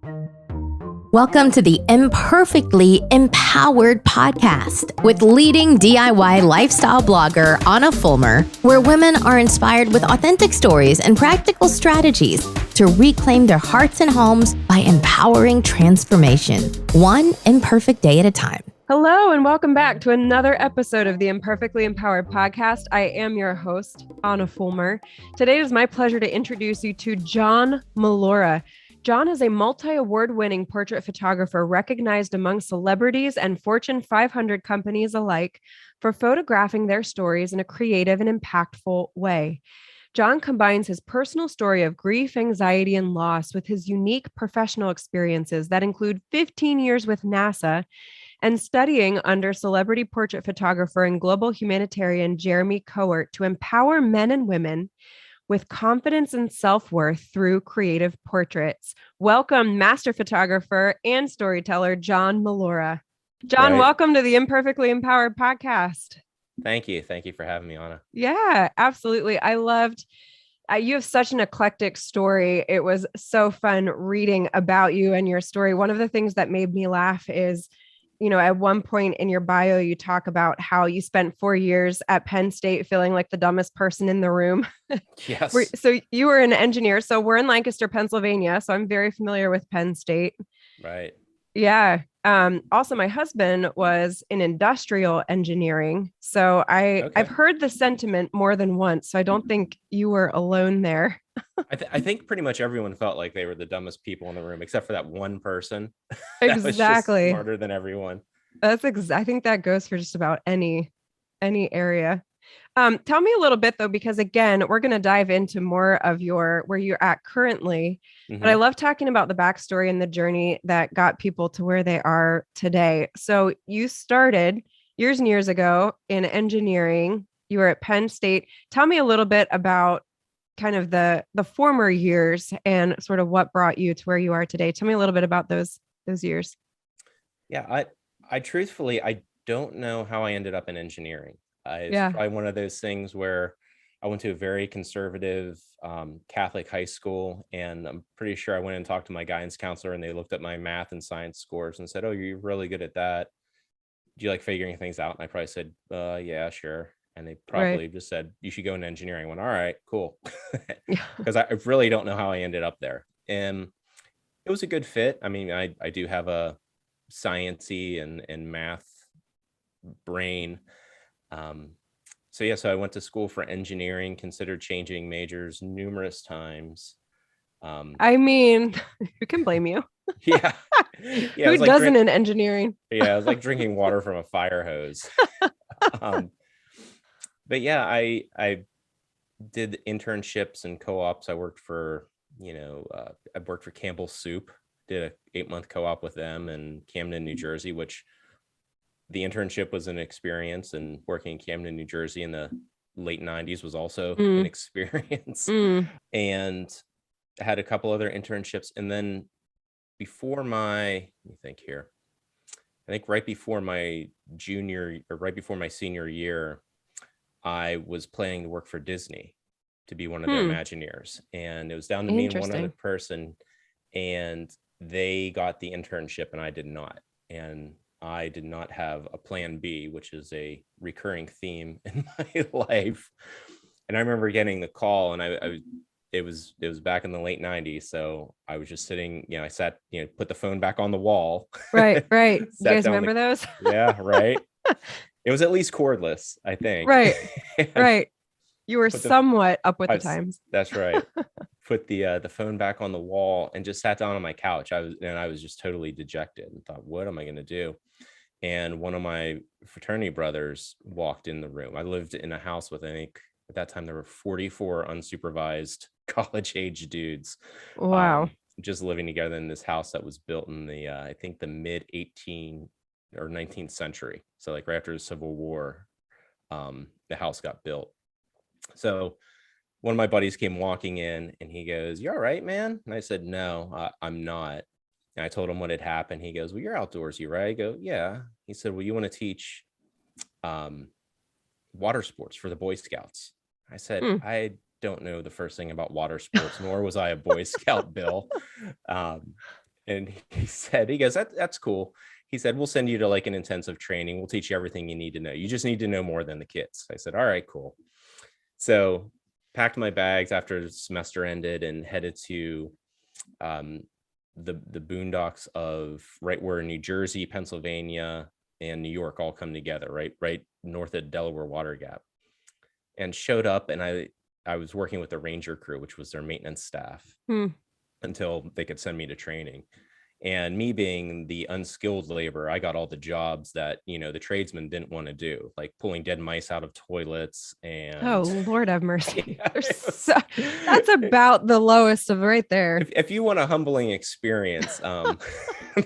Welcome to the Imperfectly Empowered podcast with leading DIY lifestyle blogger ahnafulmer, where women are inspired with authentic stories and practical strategies to reclaim their hearts and homes by empowering transformation, one imperfect day at a time. Hello, and welcome back to another episode of the Imperfectly Empowered podcast. I am your host, ahnafulmer. Today it is my pleasure to introduce you to John Mollura. John is a multi-award-winning portrait photographer recognized among celebrities and Fortune 500 companies alike for photographing their stories in a creative and impactful way. John combines his personal story of grief, anxiety, and loss with his unique professional experiences that include 15 years with NASA and studying under celebrity portrait photographer and global humanitarian Jeremy Cowart to empower men and women with confidence and self-worth through creative portraits. Welcome, master photographer and storyteller, John Mollura. John, welcome to the Imperfectly Empowered podcast. Thank you. Thank you for having me, Anna. Yeah, absolutely. I loved, you have such an eclectic story. It was so fun reading about you and your story. One of the things that made me laugh is, you know, at one point in your bio, you talk about how you spent 4 years at Penn State feeling like the dumbest person in the room. Yes. So you were an engineer. So we're in Lancaster, Pennsylvania. So I'm very familiar with Penn State. Right. Yeah. Also, my husband was in industrial engineering. So I've heard the sentiment more than once. So I don't think you were alone there. I think pretty much everyone felt like they were the dumbest people in the room, except for that one person. Exactly. Was just smarter than everyone. I think that goes for just about any area. Tell me a little bit though, because again, we're going to dive into more of where you're at currently, but I love talking about the backstory and the journey that got people to where they are today. So you started years and years ago in engineering. You were at Penn State. Tell me a little bit about kind of the former years and sort of what brought you to where you are today. Tell me a little bit about those years. Yeah, I truthfully, I don't know how I ended up in engineering. It's probably one of those things where I went to a very conservative Catholic high school, and I'm pretty sure I went and talked to my guidance counselor, and they looked at my math and science scores and said, "Oh, you're really good at that. Do you like figuring things out?" And I probably said, "Yeah, sure." And they probably just said, "You should go into engineering." I went, "All right, cool," because I really don't know how I ended up there, and it was a good fit. I mean, I do have a sciencey and math brain. So I went to school for engineering, considered changing majors numerous times. I mean, who can blame you? Yeah. Who doesn't in engineering? Yeah, it was like drinking water from a fire hose. But yeah, I did internships and co-ops. I worked for, I worked for Campbell Soup, did a 8-month co-op with them in Camden, New Jersey, which the internship was an experience, and working in Camden, New Jersey in the late 90s was also an experience. And I had a couple other internships. And then let me think here. I think right before my senior year, I was planning to work for Disney to be one of their Imagineers. And it was down to me and one other person, and they got the internship and I did not. And I did not have a plan B, which is a recurring theme in my life. And I remember getting the call, and it was back in the late 90s. So I was just sitting, I sat, put the phone back on the wall. Right. You guys remember those? Yeah, right. It was at least cordless, I think. Right. You were somewhat up with the times. That's right. Put the phone back on the wall and just sat down on my couch. I was just totally dejected and thought, what am I going to do? And one of my fraternity brothers walked in the room. I lived in a house with, I think at that time there were 44 unsupervised college age dudes. Wow. Just living together in this house that was built in the I think the mid 18th or 19th century. So like right after the Civil War, the house got built. So one of my buddies came walking in and he goes, "You all right, man?" And I said, "No, I'm not." And I told him what had happened. He goes, "Well, you're outdoorsy, right?" I go, "Yeah." He said, "Well, you want to teach water sports for the Boy Scouts?" I said, "I don't know the first thing about water sports, nor was I a Boy Scout, Bill." And he goes, that's cool. He said, we'll send you to like an intensive training. We'll teach you everything you need to know. You just need to know more than the kids. I said, all right, cool. So packed my bags after the semester ended and headed to the boondocks of right where New Jersey, Pennsylvania, and New York all come together, right north of Delaware Water Gap. And showed up, and I was working with the ranger crew, which was their maintenance staff, until they could send me to training. And me being the unskilled labor, I got all the jobs that, the tradesmen didn't want to do, like pulling dead mice out of toilets. And oh, Lord have mercy. That's about the lowest of right there. If you want a humbling experience,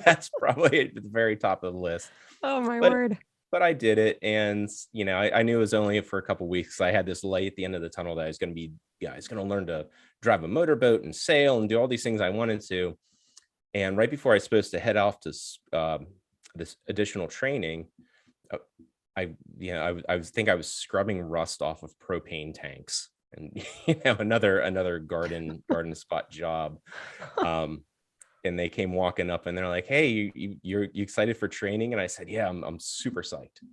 that's probably at the very top of the list. Oh, my word. But I did it. And, I knew it was only for a couple of weeks. I had this light at the end of the tunnel that I was going to learn to drive a motorboat and sail and do all these things I wanted to. And right before I was supposed to head off to this additional training, I was scrubbing rust off of propane tanks, and another garden spot job. And they came walking up, and they're like, "Hey, you excited for training?" And I said, "Yeah, I'm super psyched." And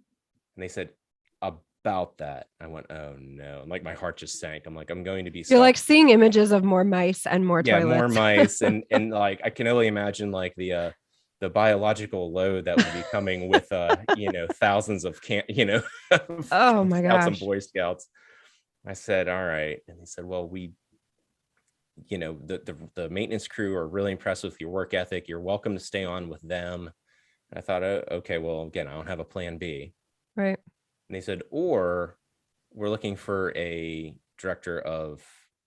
they said, "About that?" I went, "Oh no!" And like my heart just sank. I'm like, "I'm going to be." You're like seeing images of more mice and more toilets. Yeah, more mice, and like I can only imagine like the biological load that would be coming with thousands of oh my gosh, and Boy Scouts. I said, "All right," and he said, "Well, the maintenance crew are really impressed with your work ethic. You're welcome to stay on with them." And I thought, "Oh, okay, well, again, I don't have a plan B." Right. And they said, "Or we're looking for a director of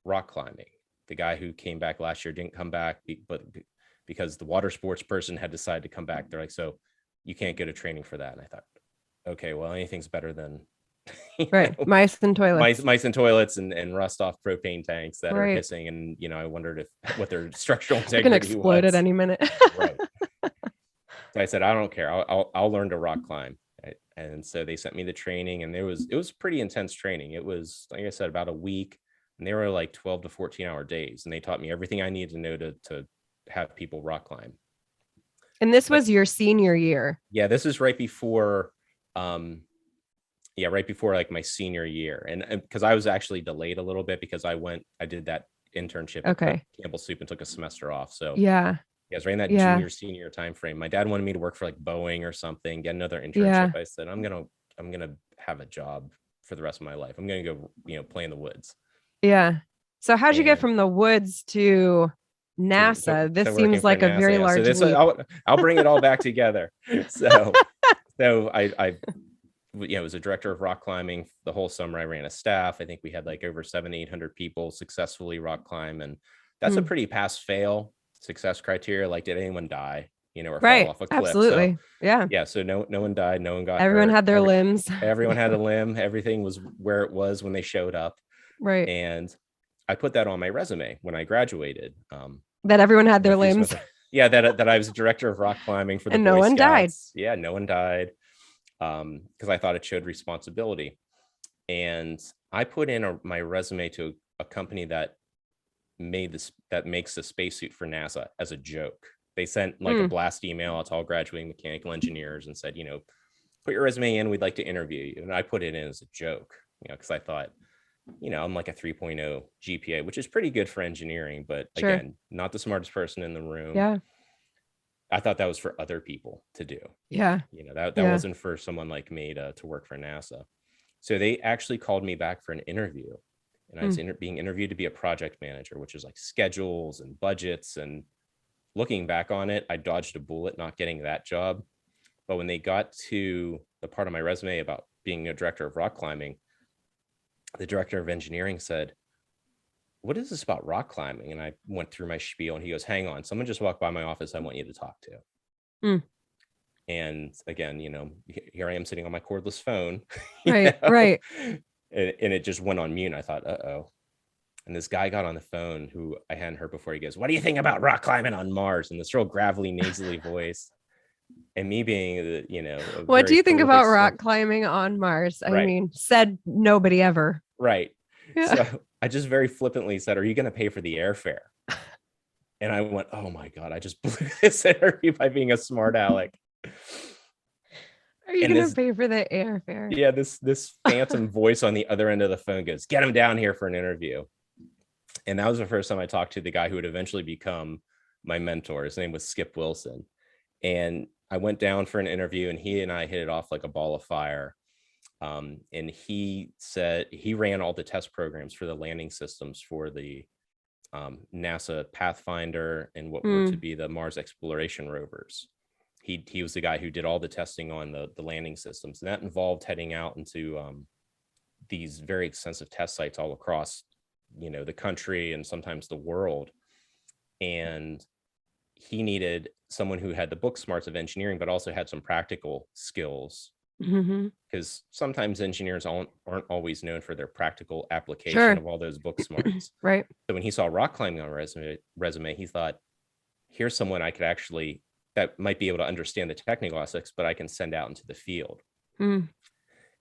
rock climbing. The guy who came back last year didn't come back, but because the water sports person had decided to come back, they're like, so you can't go to training for that." And I thought, okay, well, anything's better than mice and toilets, mice and toilets and rust off propane tanks that are hissing. And I wondered what their structural integrity was. Can explode at any minute. Right. So I said, I don't care. I'll learn to rock climb. And so they sent me the training, and it was pretty intense training. It was, like I said, about a week, and they were like 12 to 14-hour days, and they taught me everything I needed to know to have people rock climb. And this was your senior year? Yeah, this is right before right before like my senior year, and because I was actually delayed a little bit because I did that internship at Campbell Soup and took a semester off. So yeah, I was right in that junior senior time frame. My dad wanted me to work for like Boeing or something, get another internship. I said, I'm gonna have a job for the rest of my life. I'm gonna go play in the woods. Yeah. So how'd you get from the woods to NASA? This seems like a very large leap. I'll bring it all back together. So I was a director of rock climbing the whole summer. I ran a staff. I think we had like over 700-800 people successfully rock climb, and that's a pretty pass-fail success criteria. Like, did anyone die, or fall off a cliff? Absolutely. So, so no one died, no one got everyone hurt. Had their limbs. Everyone had a limb. Everything was where it was when they showed up. Right. And I put that on my resume when I graduated. That everyone had their limbs. That I was a director of rock climbing for the and Boy no one Scouts. died. Yeah, no one died. Because I thought it showed responsibility. And I put in my resume to a company that makes the spacesuit for NASA as a joke. They sent like a blast email out to all graduating mechanical engineers and said, put your resume in, we'd like to interview you. And I put it in as a joke, because I thought, I'm like a 3.0 GPA, which is pretty good for engineering, but again, not the smartest person in the room. Yeah. I thought that was for other people to do. Yeah. That wasn't for someone like me to work for NASA. So they actually called me back for an interview, and I was being interviewed to be a project manager, which is like schedules and budgets. And looking back on it, I dodged a bullet not getting that job. But when they got to the part of my resume about being a director of rock climbing, the director of engineering said, "What is this about rock climbing?" And I went through my spiel, and he goes, "Hang on, someone just walked by my office I want you to talk to." And again, here I am sitting on my cordless phone. Right. And it just went on mute. And I thought, uh-oh. And this guy got on the phone who I hadn't heard before. He goes, "What do you think about rock climbing on Mars?" And this real gravelly, nasally voice. And me being, what do you think about rock climbing on Mars? I mean, said nobody ever. Right. Yeah. So I just very flippantly said, "Are you going to pay for the airfare?" And I went, oh my God, I just blew this interview by being a smart aleck. Are you And going to this, pay for the airfare? yeah, this phantom voice on the other end of the phone goes, get him down here for an interview. And that was the first time I talked to the guy who would eventually become my mentor. His name was Skip Wilson. And I went down for an interview, and he and I hit it off like a ball of fire. And he said he ran all the test programs for the landing systems for the NASA Pathfinder and what were to be the Mars exploration rovers. He was the guy who did all the testing on the landing systems, and that involved heading out into these very extensive test sites all across, the country and sometimes the world. And he needed someone who had the book smarts of engineering, but also had some practical skills, because sometimes engineers aren't always known for their practical application of all those book smarts. Right. So when he saw rock climbing on a resume, he thought, here's someone I could actually, that might be able to understand the technical aspects, but I can send out into the field. And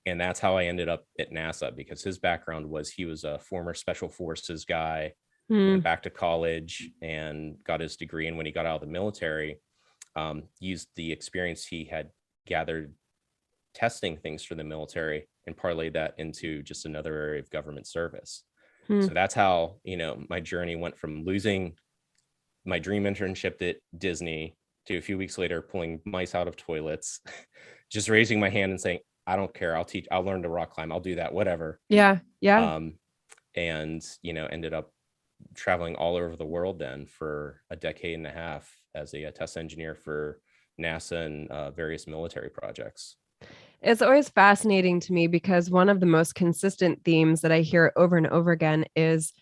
that's how I ended up at NASA, because his background was he was a former special forces guy, went back to college and got his degree. And when he got out of the military, used the experience he had gathered testing things for the military and parlayed that into just another area of government service. So that's how, my journey went from losing my dream internship at Disney to a few weeks later pulling mice out of toilets, just raising my hand and saying, I don't care. I'll learn to rock climb. I'll do that, whatever. Yeah. And, ended up traveling all over the world then for a decade and a half as a test engineer for NASA and various military projects. It's always fascinating to me because one of the most consistent themes that I hear over and over again is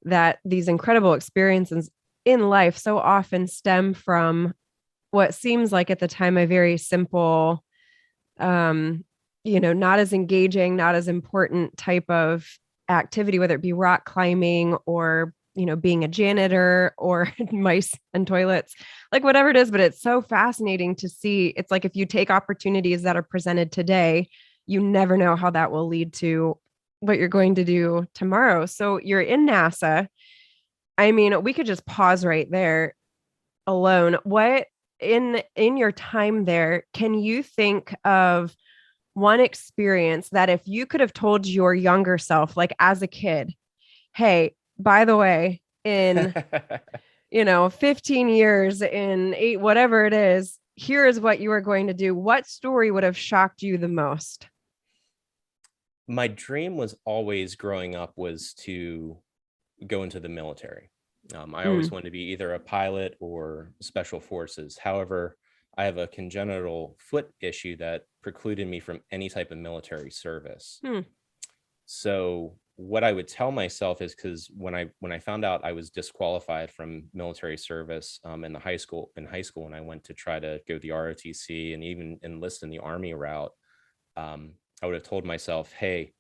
that these incredible experiences in life so often stem from what seems like at the time a very simple, not as engaging, not as important type of activity, whether it be rock climbing or, being a janitor or mice and toilets, like whatever it is. But it's so fascinating to see. It's like if you take opportunities that are presented today, you never know how that will lead to what you're going to do tomorrow. So you're in NASA. I mean, we could just pause right there alone. What in your time there, can you think of one experience that if you could have told your younger self, like as a kid, hey, by the way, in 15 years, in 8, whatever it is, here is what you are going to do, what story would have shocked you the most? My dream was always growing up was to go into the military. I always wanted to be either a pilot or special forces. However, I have a congenital foot issue that precluded me from any type of military service. So what I would tell myself is, because when I found out I was disqualified from military service in high school, when I went to try to go the ROTC and even enlist in the Army route, I would have told myself, hey,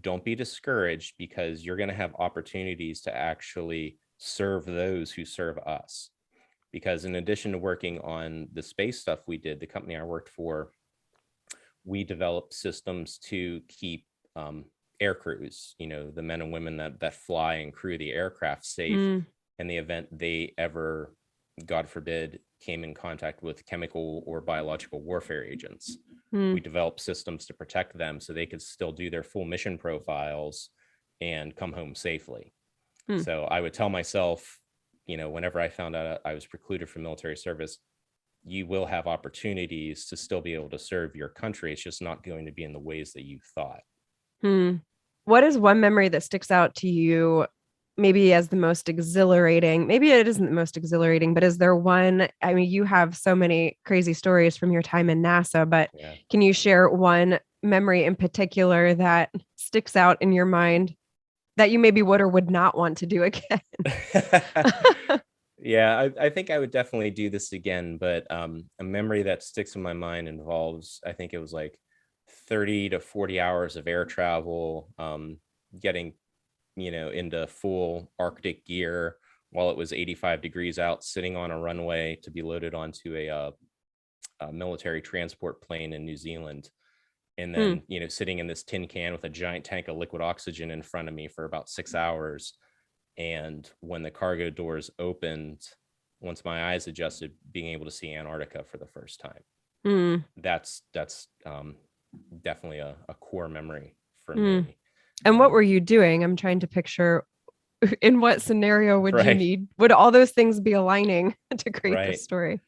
don't be discouraged, because you're going to have opportunities to actually serve those who serve us. Because in addition to working on the space stuff we did, the company I worked for, we developed systems to keep air crews, the men and women that fly and crew the aircraft safe in the event they ever, God forbid, came in contact with chemical or biological warfare agents. We developed systems to protect them so they could still do their full mission profiles and come home safely. So I would tell myself, whenever I found out I was precluded from military service, you will have opportunities to still be able to serve your country. It's just not going to be in the ways that you thought. What is one memory that sticks out to you, maybe as the most exhilarating? Maybe it isn't the most exhilarating, but is there one? I mean, you have so many crazy stories from your time in NASA, but can you share one memory in particular that sticks out in your mind that you maybe would or would not want to do again? Yeah, I think I would definitely do this again, but a memory that sticks in my mind involves, I think it was like 30 to 40 hours of air travel, getting, into full Arctic gear while it was 85 degrees out, sitting on a runway to be loaded onto a military transport plane in New Zealand. And then, sitting in this tin can with a giant tank of liquid oxygen in front of me for about 6 hours. And when the cargo doors opened, once my eyes adjusted, being able to see Antarctica for the first time. That's definitely a core memory for me. And what were you doing? I'm trying to picture in what scenario would you Right. need, would all those things be aligning to create Right. this story?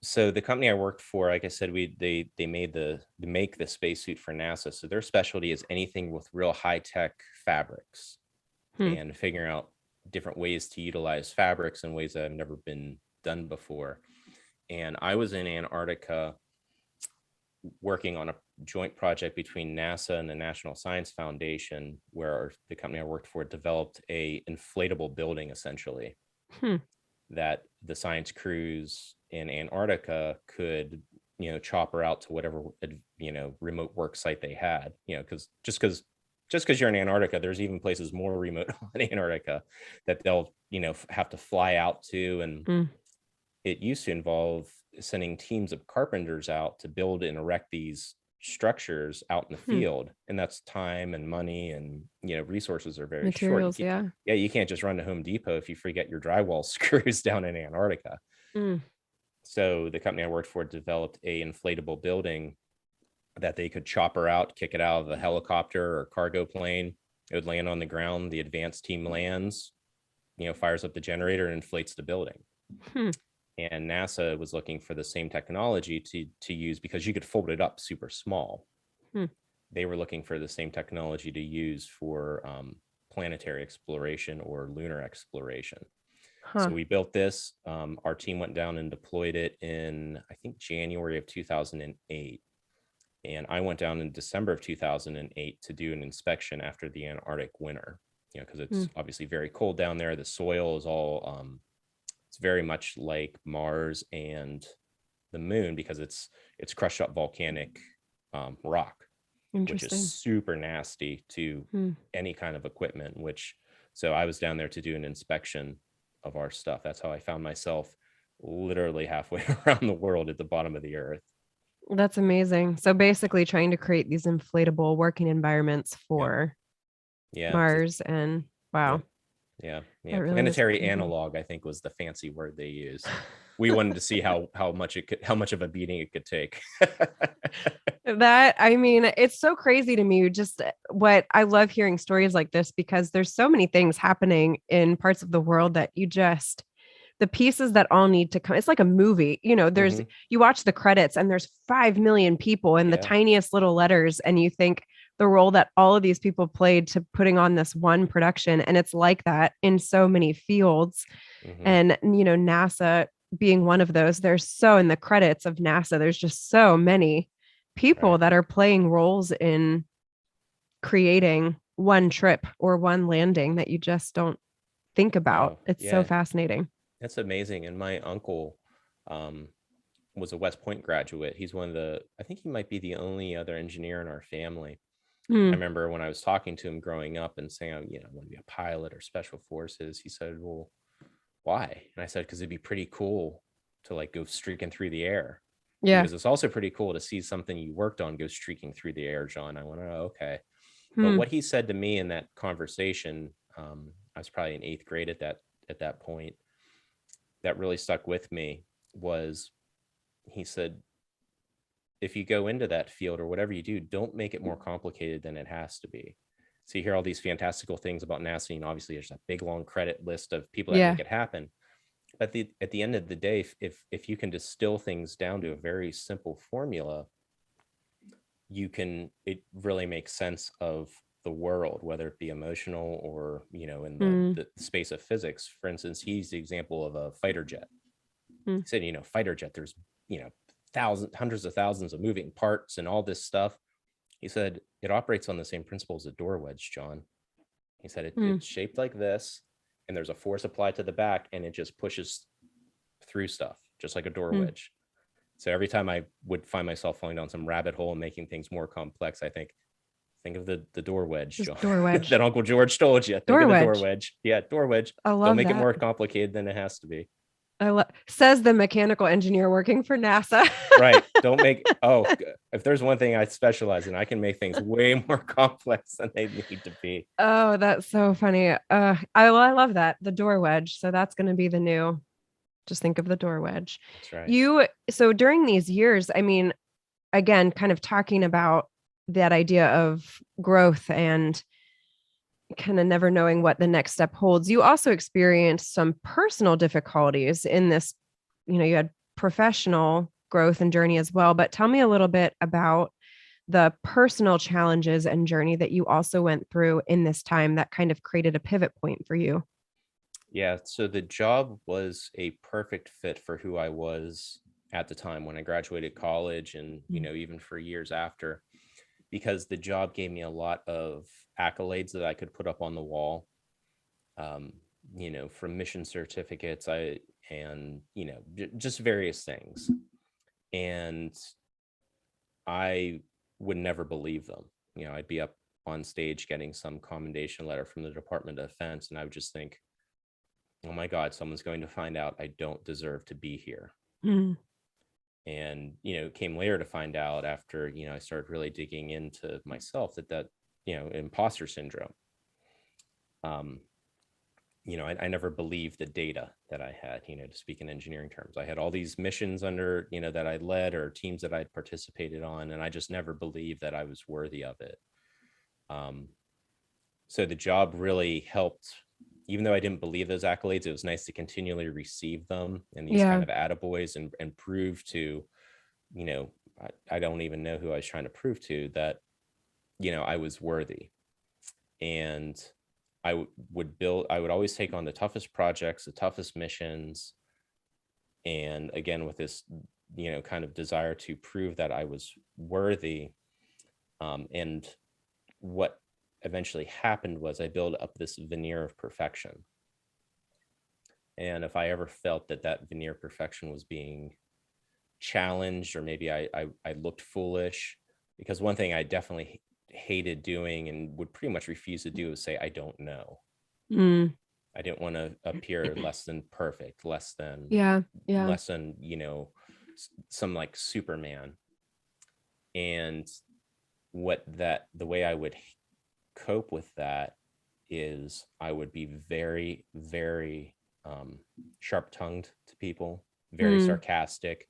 So the company I worked for, like I said, they make the spacesuit for NASA. So their specialty is anything with real high tech fabrics and figuring out different ways to utilize fabrics in ways that have never been done before. And I was in Antarctica working on a joint project between NASA and the National Science Foundation, where the company I worked for developed a inflatable building, essentially, that the science crews in Antarctica could, chopper out to whatever, remote work site they had, because just because you're in Antarctica, there's even places more remote in Antarctica that they'll, have to fly out to. And it used to involve sending teams of carpenters out to build and erect these structures out in the field. And that's time and money, and, resources are very Materials, short. You can't just run to Home Depot if you forget your drywall screws down in Antarctica. So the company I worked for developed a inflatable building that they could chopper out, kick it out of a helicopter or cargo plane. It would land on the ground. The advanced team lands, fires up the generator and inflates the building. And NASA was looking for the same technology to use, because you could fold it up super small. They were looking for the same technology to use for planetary exploration or lunar exploration. So we built this. Our team went down and deployed it in, I think, January of 2008. And I went down in December of 2008 to do an inspection after the Antarctic winter, because it's obviously very cold down there. The soil is all, it's very much like Mars and the moon, because it's crushed up volcanic rock, which is super nasty to any kind of equipment. So I was down there to do an inspection of our stuff. That's how I found myself literally halfway around the world at the bottom of the earth. That's amazing. So basically trying to create these inflatable working environments for Mars and wow. Yeah. Really Planetary analog, I think, was the fancy word they used. We wanted to see how much of a beating it could take. It's so crazy to me. Just what I love hearing stories like this, because there's so many things happening in parts of the world that the pieces that all need to come. It's like a movie, there's, you watch the credits and there's 5 million people in the tiniest little letters. And you think the role that all of these people played to putting on this one production. And it's like that in so many fields. And, NASA being one of those. There's so in the credits of NASA, there's just so many people that are playing roles in creating one trip or one landing that you just don't think about. It's so fascinating. That's amazing. And my uncle was a West Point graduate. He's I think he might be the only other engineer in our family. I remember when I was talking to him growing up and saying, I want to be a pilot or special forces. He said, well, why? And I said, because it'd be pretty cool to like go streaking through the air. Yeah. Because it's also pretty cool to see something you worked on go streaking through the air, John. I went, oh, okay. But what he said to me in that conversation, I was probably in 8th grade at that point, that really stuck with me was, he said, if you go into that field or whatever you do, don't make it more complicated than it has to be. So you hear all these fantastical things about NASA, and obviously there's a big long credit list of people that make it happen. But at the end of the day, if you can distill things down to a very simple formula, it really makes sense of the world, whether it be emotional or, in the space of physics. For instance, he used the example of a fighter jet. He said, fighter jet, there's, hundreds of thousands of moving parts and all this stuff. He said, it operates on the same principle as a door wedge, John. He said, it's shaped like this, and there's a force applied to the back, and it just pushes through stuff, just like a door wedge. So every time I would find myself falling down some rabbit hole and making things more complex, I think of the door wedge, John. Door wedge. that Uncle George told you. Door wedge. Yeah, door wedge. I love Don't make that. it more complicated than it has to be. Says the mechanical engineer working for NASA. Right. Don't make, if there's one thing I specialize in, I can make things way more complex than they need to be. Oh, that's so funny. I love that. The door wedge. So that's going to be the new Just think of the door wedge. That's right. So during these years, I mean, again, kind of talking about that idea of growth and kind of never knowing what the next step holds, you also experienced some personal difficulties in this. You had professional growth and journey as well, but tell me a little bit about the personal challenges and journey that you also went through in this time that kind of created a pivot point for you. Yeah. So the job was a perfect fit for who I was at the time when I graduated college and, even for years after, because the job gave me a lot of accolades that I could put up on the wall, from mission certificates, just various things. And I would never believe them. I'd be up on stage getting some commendation letter from the Department of Defense, and I would just think, oh my God, someone's going to find out I don't deserve to be here. Mm. And, it came later to find out after, I started really digging into myself that imposter syndrome. I never believed the data that I had, to speak in engineering terms. I had all these missions under, that I led or teams that I'd participated on, and I just never believed that I was worthy of it. So the job really helped. Even though I didn't believe those accolades, it was nice to continually receive them and these kind of attaboys and prove to, I don't even know who I was trying to prove to that, I was worthy. And I would always take on the toughest projects, the toughest missions. And again, with this, kind of desire to prove that I was worthy. And what eventually happened was I built up this veneer of perfection. And if I ever felt that veneer of perfection was being challenged, or maybe I looked foolish, because one thing I definitely hated doing and would pretty much refuse to do is say, I don't know. I didn't want to appear less than perfect, less than, some like Superman. And the way I would cope with that is I would be very, very sharp-tongued to people, very sarcastic.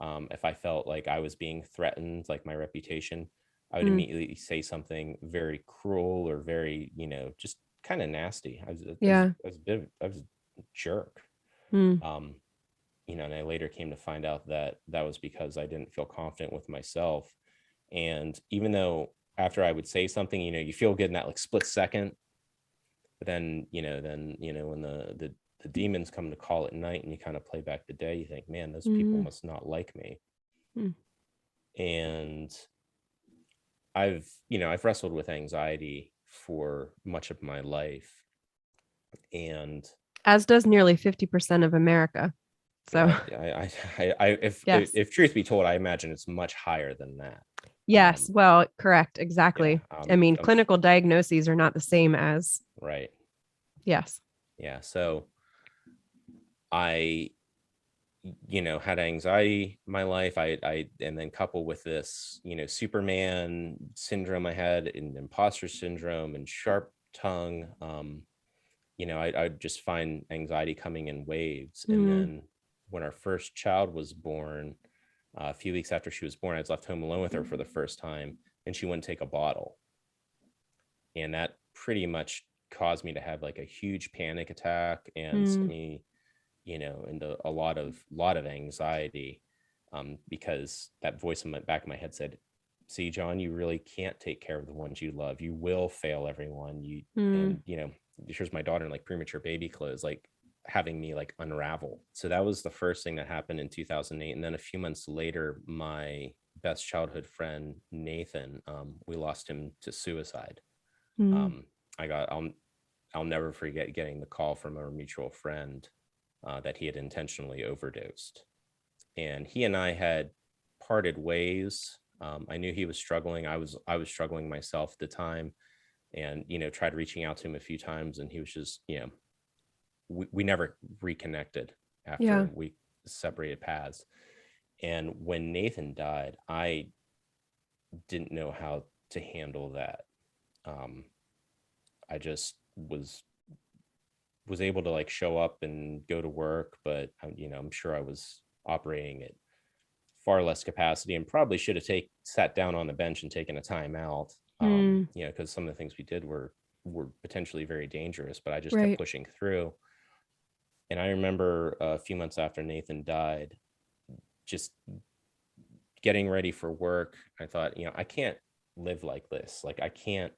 If I felt like I was being threatened, like my reputation, I would immediately say something very cruel or very, just kind of nasty. I was a jerk. And I later came to find out that was because I didn't feel confident with myself. And even though after I would say something, you feel good in that like split second, but then, when the demons come to call at night and you kind of play back the day, you think, man, those people must not like me. And I've wrestled with anxiety for much of my life. And as does nearly 50% of America. So if truth be told, I imagine it's much higher than that. Yes. Well, correct. Exactly. I mean, clinical diagnoses are not the same as. Right. Yes. Yeah. So I, had anxiety in my life. And then coupled with this, Superman syndrome I had, and imposter syndrome and sharp tongue, I'd just find anxiety coming in waves. And then when our first child was born, a few weeks after she was born, I was left home alone with her for the first time, and she wouldn't take a bottle. And that pretty much caused me to have like a huge panic attack and sent me, into a lot of anxiety, because that voice in the back of my head said, see, John, you really can't take care of the ones you love. You will fail everyone. And, here's my daughter in like premature baby clothes, like having me like unravel. So that was the first thing that happened in 2008. And then a few months later, my best childhood friend, Nathan, we lost him to suicide. I'll never forget getting the call from our mutual friend that he had intentionally overdosed. And he and I had parted ways. I knew he was struggling. I was struggling myself at the time, and, tried reaching out to him a few times, and he was just, we never reconnected after we separated paths. And when Nathan died, I didn't know how to handle that. I just was was able to like show up and go to work, but I'm sure I was operating at far less capacity and probably should have sat down on the bench and taken a time out. Because some of the things we did were potentially very dangerous, but I just kept pushing through. And I remember a few months after Nathan died, just getting ready for work, I thought, I can't live like this. Like I can't,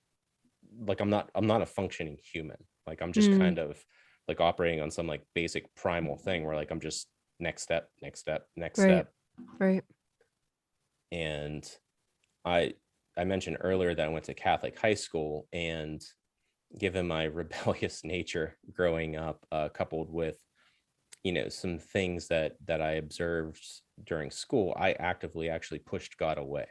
like I'm not a functioning human. Like I'm just kind of like operating on some like basic primal thing where like I'm just next step. Right. And I mentioned earlier that I went to Catholic high school, and given my rebellious nature growing up, coupled with some things that I observed during school, I actively actually pushed God away.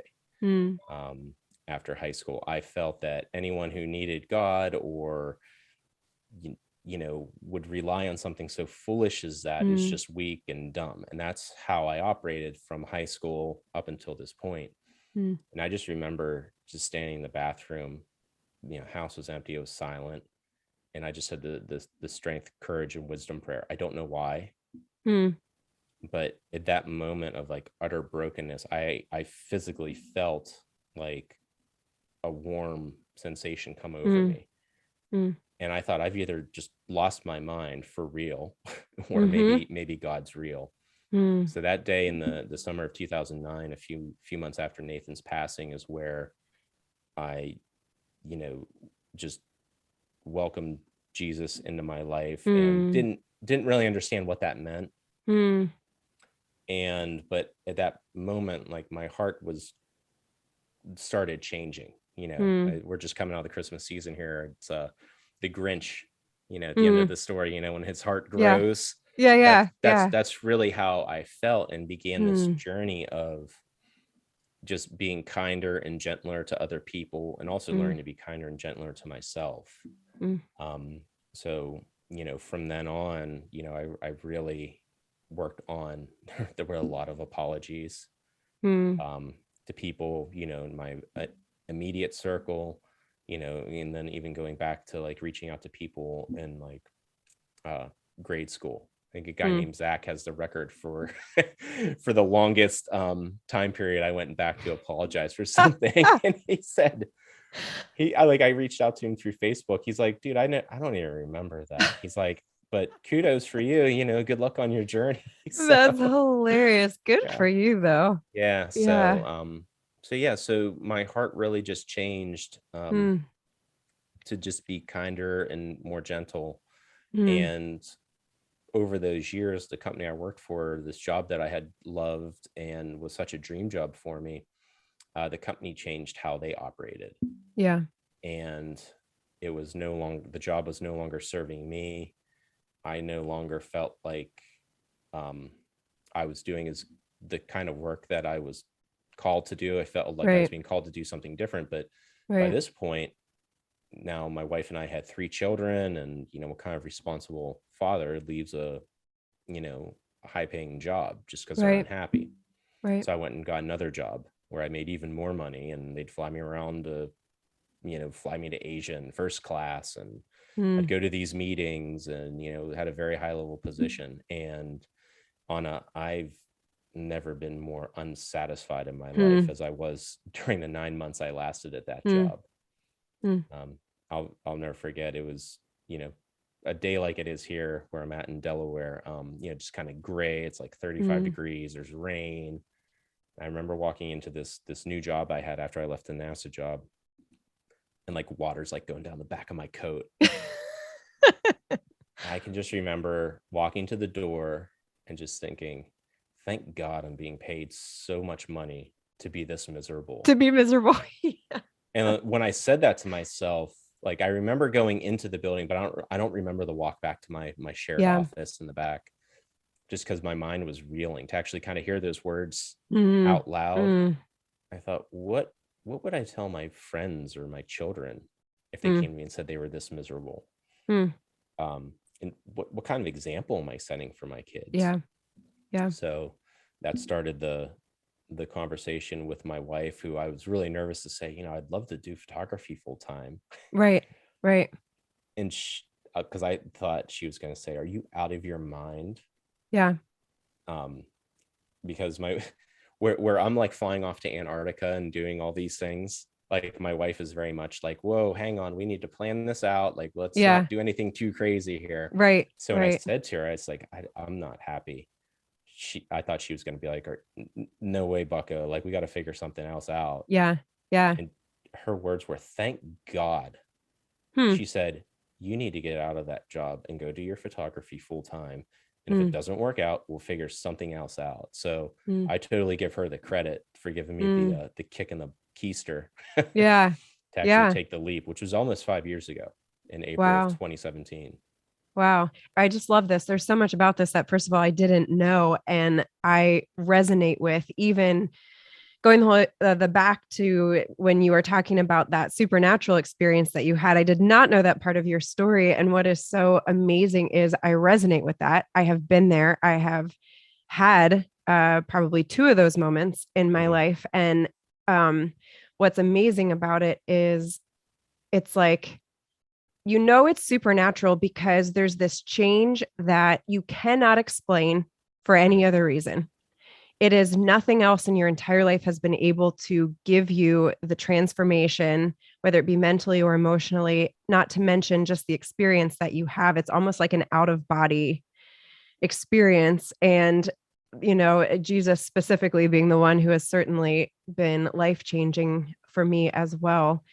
After high school, I felt that anyone who needed God or would rely on something so foolish as that is just weak and dumb. And that's how I operated from high school up until this point. And I just remember just standing in the bathroom, house was empty, it was silent, and I just had the strength, courage, and wisdom prayer. I don't know why, but at that moment of like utter brokenness, I physically felt like a warm sensation come over me. And I thought, I've either just lost my mind for real or maybe God's real. So that day in the summer of 2009, a few months after Nathan's passing, is where I just welcomed Jesus into my life and didn't really understand what that meant. But at that moment, like my heart started changing. We're just coming out of the Christmas season here. It's the Grinch, at the end of the story, when his heart grows. That's really how I felt, and began this journey of just being kinder and gentler to other people, and also learning to be kinder and gentler to myself. So from then on, I really worked on there were a lot of apologies to people in my immediate circle, and then even going back to like reaching out to people in like grade school. I think a guy named Zach has the record for for the longest time period I went back to apologize for something. And he said, I reached out to him through Facebook. He's like, dude, I don't even remember that. He's like, but kudos for you, good luck on your journey. So, that's hilarious. Good for you though. Yeah. So my heart really just changed to just be kinder and more gentle. And over those years, the company I worked for, this job that I had loved and was such a dream job for me, the company changed how they operated. Yeah. And the job was no longer serving me. I no longer felt like I was doing the kind of work that I was called to do. I felt like I was being called to do something different. But by this point, now my wife and I had 3 children, and what kind of responsible father leaves a high paying job just because they're unhappy. So I went and got another job where I made even more money, and they'd fly me around to fly me to Asia in first class, and I'd go to these meetings, and had a very high level position. And I've never been more unsatisfied in my life as I was during the 9 months I lasted at that job. I'll never forget. It was, a day like it is here where I'm at in Delaware, just kind of gray. It's like 35 degrees. There's rain. I remember walking into this new job I had after I left the NASA job, and like water's like going down the back of my coat. I can just remember walking to the door and just thinking, thank God I'm being paid so much money to be this miserable. And when I said that to myself, like I remember going into the building, but I don't remember the walk back to my shared office in the back, just because my mind was reeling. To actually kind of hear those words out loud, I thought, what would I tell my friends or my children if they came to me and said they were this miserable? And what kind of example am I setting for my kids? So that started the conversation with my wife, who I was really nervous to say, I'd love to do photography full time. Right. And because I thought she was going to say, "Are you out of your mind?" Yeah. Because where I'm like flying off to Antarctica and doing all these things, like my wife is very much like, "Whoa, hang on, we need to plan this out. Like, let's Yeah. not do anything too crazy here." Right. So when I Right. said to her, it's like, I'm not happy. I thought she was going to be like, "No way, Bucko. Like, we got to figure something else out." Yeah. Yeah. And her words were, "Thank God." Hmm. She said, "You need to get out of that job and go do your photography full time. And if it Mm. doesn't work out, we'll figure something else out." So Mm. I totally give her the credit for giving me Mm. the kick in the keister Yeah. to actually Yeah. take the leap, which was almost 5 years ago in April of Wow. 2017. Wow. I just love this. There's so much about this that, first of all, I didn't know. And I resonate with, even going the back to when you were talking about that supernatural experience that you had. I did not know that part of your story. And what is so amazing is I resonate with that. I have been there. I have had probably two of those moments in my life. And what's amazing about it is it's like, it's supernatural because there's this change that you cannot explain for any other reason. It is nothing else in your entire life has been able to give you the transformation, whether it be mentally or emotionally, not to mention just the experience that you have. It's almost like an out of body experience. And, Jesus specifically being the one who has certainly been life changing for me as well.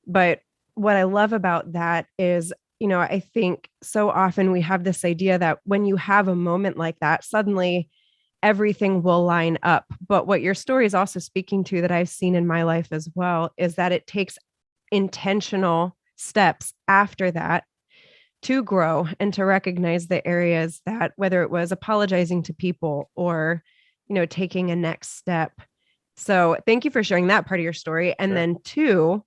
But what I love about that is, I think so often we have this idea that when you have a moment like that, suddenly everything will line up. But what your story is also speaking to, that I've seen in my life as well, is that it takes intentional steps after that to grow and to recognize the areas that, whether it was apologizing to people or, taking a next step. So thank you for sharing that part of your story. And Sure. then two,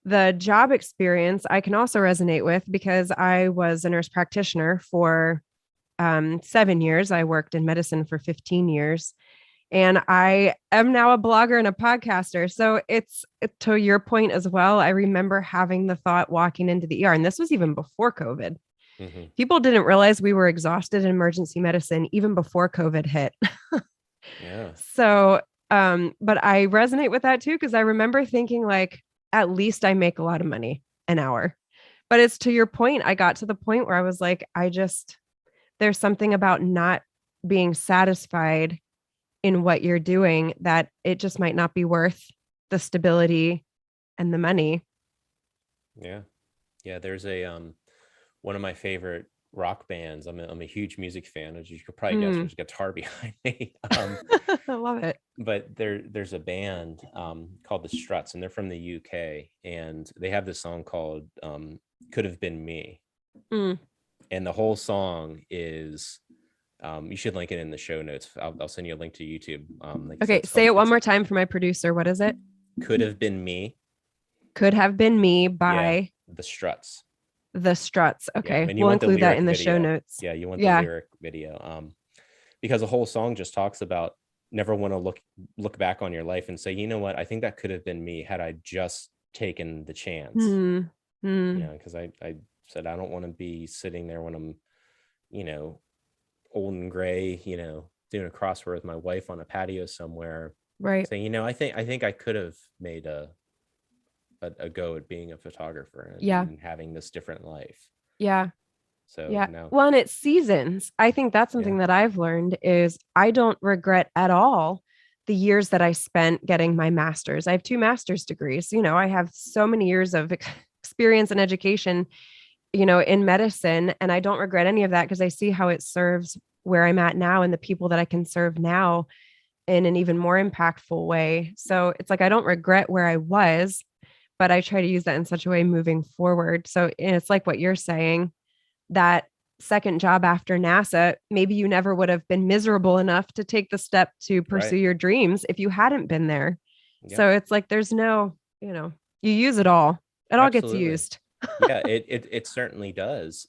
the job experience I can also resonate with, because I was a nurse practitioner for 7 years. I worked in medicine for 15 years. And I am now a blogger and a podcaster. So it's to your point as well. I remember having the thought walking into the ER, and this was even before COVID. Mm-hmm. People didn't realize we were exhausted in emergency medicine even before COVID hit. Yeah. So, but I resonate with that too, because I remember thinking, like, at least I make a lot of money an hour. But it's to your point. I got to the point where I was like, there's something about not being satisfied in what you're doing, that it just might not be worth the stability and the money. Yeah. Yeah. There's a, one of my favorite rock bands. I'm a huge music fan, as you could probably guess. There's a guitar behind me. I love it. But there's a band called the Struts, and they're from the UK, and they have this song called "Could Have Been Me," and the whole song is, you should link it in the show notes. I'll send you a link to YouTube. Like Okay, say it one more time for my producer. What is it? "Could Have Been Me." Could Have Been Me by the Struts. The Struts. Okay, and you we'll want the include that lyric in the video. show notes. Yeah, you want the lyric video. Because the whole song just talks about never want to look back on your life and say, you know what, I think that could have been me had I just taken the chance. Because I said I don't want to be sitting there when I'm, old and gray, doing a crossword with my wife on a patio somewhere, right? saying, I think I could have made a go at being a photographer and having this different life. Yeah. So yeah. Well, and it's seasons. I think that's something that I've learned is I don't regret at all the years that I spent getting my master's. I have 2 master's degrees. I have so many years of experience and education, in medicine. And I don't regret any of that, because I see how it serves where I'm at now and the people that I can serve now in an even more impactful way. So it's like, I don't regret where I was, but I try to use that in such a way moving forward. So it's like what you're saying, that second job after NASA, maybe you never would have been miserable enough to take the step to pursue your dreams if you hadn't been there. Yep. So it's like, there's no, you use it all. It all gets used. Yeah, it certainly does.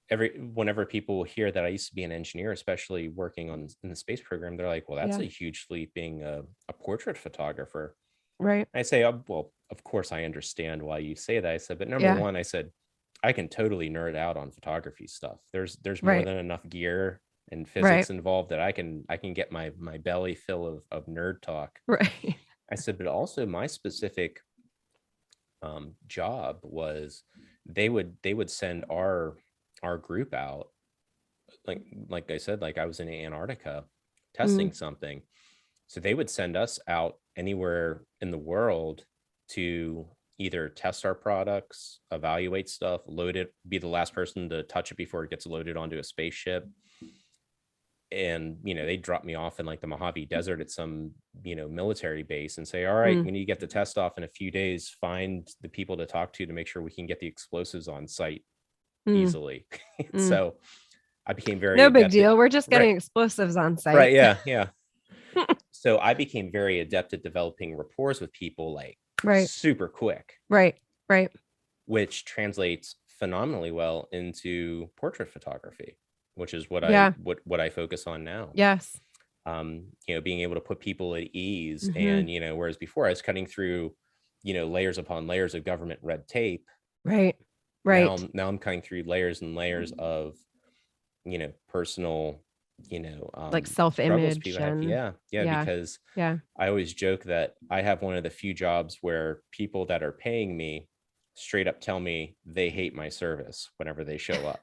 Whenever people hear that I used to be an engineer, especially working in the space program, they're like, well, that's a huge leap, being a portrait photographer. Right. I say, well, of course I understand why you say that. I said, but number one, I said, I can totally nerd out on photography stuff. There's more Right. than enough gear and Right. physics involved that I can get my belly fill of nerd talk. Right. I said, but also my specific job was they would send our group out, like I said, like I was in Antarctica testing something. So they would send us out anywhere in the world to either test our products, evaluate stuff, load it, be the last person to touch it before it gets loaded onto a spaceship. And, they drop me off in like the Mojave Desert at some, military base and say, all right, when you get the test off in a few days, find the people to talk to make sure we can get the explosives on site easily. So I became very No big adept deal. We're just getting right. explosives on site. Right. Yeah. Yeah. So I became very adept at developing rapport with people, like super quick. Right. Right. Which translates phenomenally well into portrait photography, which is what I focus on now. Yes. Being able to put people at ease. And, whereas before I was cutting through, layers upon layers of government red tape. Right. Right. Now I'm cutting through layers and layers of, personal, like self-image and because I always joke that I have one of the few jobs where people that are paying me straight up tell me they hate my service whenever they show up.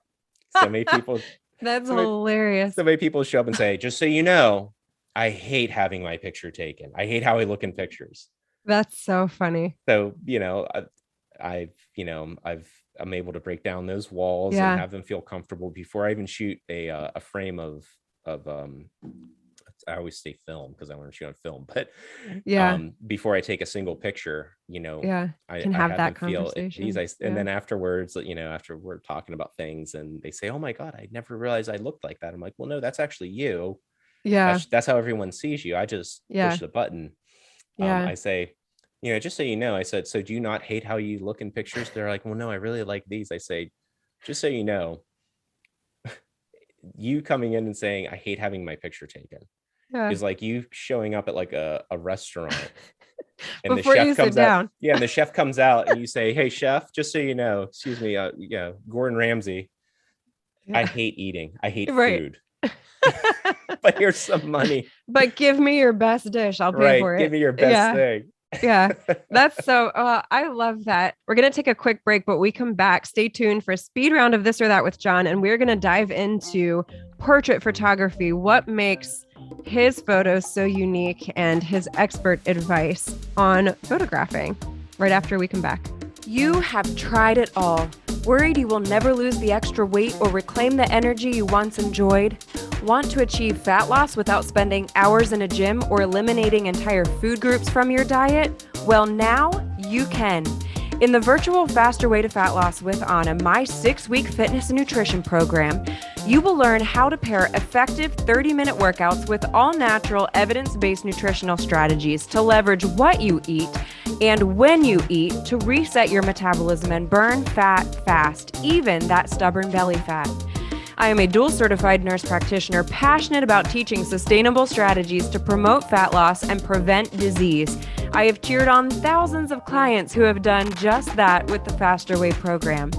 So many people that's hilarious. So many people show up and say, just so you know, I hate having my picture taken. I hate how I look in pictures. That's so funny. So, I'm able to break down those walls and have them feel comfortable before I even shoot a frame of I always say film because I want to shoot on film, but before I take a single picture, I can have that conversation. And then afterwards, after we're talking about things and they say, oh my God, I never realized I looked like that. I'm like, well, no, that's actually you. Yeah. That's how everyone sees you. I just push the button. I say, just so you know, I said, so do you not hate how you look in pictures? They're like, well, no, I really like these. I say, just so you know, you coming in and saying, I hate having my picture taken is like you showing up at like a restaurant and before the chef comes out. Yeah. And the chef comes out and you say, hey, chef, just so you know, excuse me, Gordon Ramsay. I hate eating. I hate food. But here's some money. But give me your best dish. I'll pay for it. Give me your best thing. Yeah, that's so I love that. We're going to take a quick break, but we come back. Stay tuned for a speed round of This or That with John. And we're going to dive into portrait photography, what makes his photos so unique and his expert advice on photographing right after we come back. You have tried it all. Worried you will never lose the extra weight or reclaim the energy you once enjoyed? Want to achieve fat loss without spending hours in a gym or eliminating entire food groups from your diet? Well, now you can. In the virtual Faster Way to Fat Loss with Anna, my 6-week fitness and nutrition program, you will learn how to pair effective 30-minute workouts with all-natural, evidence-based nutritional strategies to leverage what you eat and when you eat to reset your metabolism and burn fat fast, even that stubborn belly fat. I am a dual certified nurse practitioner passionate about teaching sustainable strategies to promote fat loss and prevent disease. I have cheered on thousands of clients who have done just that with the Faster Way program.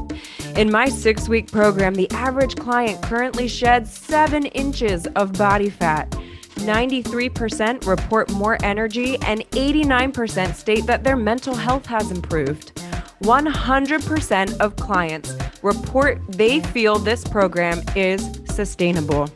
In my 6-week program, the average client currently sheds 7 inches of body fat. 93% report more energy and 89% state that their mental health has improved. 100% of clients report they feel this program is sustainable.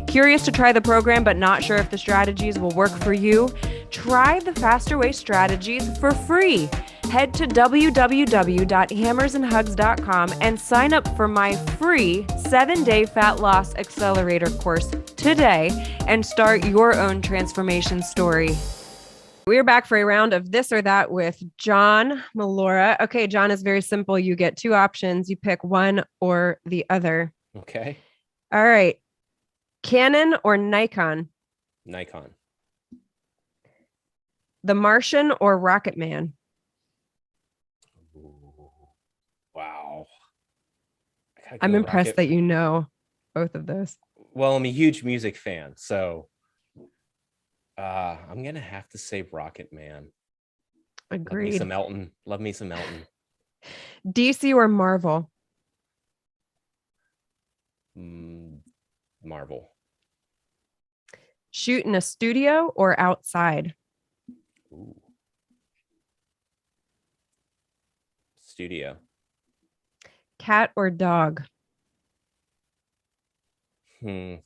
Curious to try the program but not sure if the strategies will work for you? Try the Faster Way strategies for free. Head to www.hammersandhugs.com and sign up for my free 7-day fat loss accelerator course today and start your own transformation story. We're back for a round of This or That with John Mollura. Okay, John, is very simple. You get 2 options. You pick one or the other. Okay. All right. Canon or Nikon? Nikon. The Martian or Rocket Man? Ooh, wow. I'm impressed that you know both of those. Well, I'm a huge music fan, so I'm gonna have to say Rocket Man. Agreed. Love me some Elton. DC or Marvel? Marvel. Shoot in a studio or outside? Ooh. Studio. Cat or dog? I